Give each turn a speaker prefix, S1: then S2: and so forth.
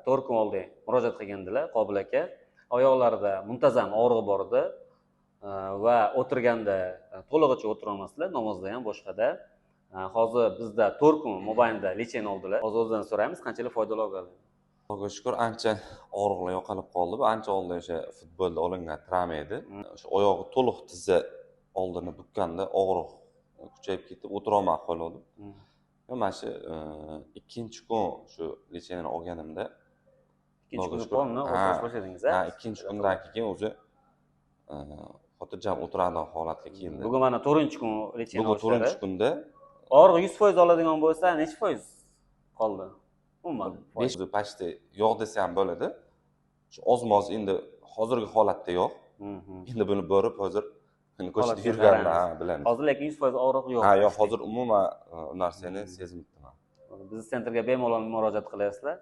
S1: 4 kun oldin murojaat qilgandilar Qobil aka. Oyoqlarida muntazam og'rig'i bor edi va o'tirganda to'lig'icha o'tira olmasdilar, namozda ham boshqada. Hozir bizda 4 kun mobaynida lecheni oldilar. Hozir o'zidan so'raymiz, qanchalik foydali olganligini.
S2: Xudoga shukur ancha og'riqlar yo'qolib qoldi. Bu ancha oldin o'sha futbolda olingan travma edi. O'sha oyog'i to'liq tizza oldini bukkanda og'riq kuchayib ketib o'tira olmay qoldim. Mana shu ikkinchi kun shu lecheni olganimda
S1: ikkinchi kun qo'lni o'tirish boshladingiz a?
S2: Ha, ikkinchi kundan keyin o'zi xotirjam o'tiradigan holatga keldi.
S1: Bugun mana 4-kun lecheni
S2: Bugun 4-kunda
S1: og'riq 100% oladigan bo'lsa, necha foiz qoldi? Umuman
S2: 5 pashti yo'q desa ham bo'ladi. Shu oz-moz endi hozirgi holatda yo'q. Endi buni borib hozir ko'chada yurganlar bilan.
S1: Hozir lekin 100% og'riq yo'q.
S2: Ha, yo'q, hozir umuman narsani sezmayapman.
S1: Bizni sentrga bemalol murojaat qilasizlar.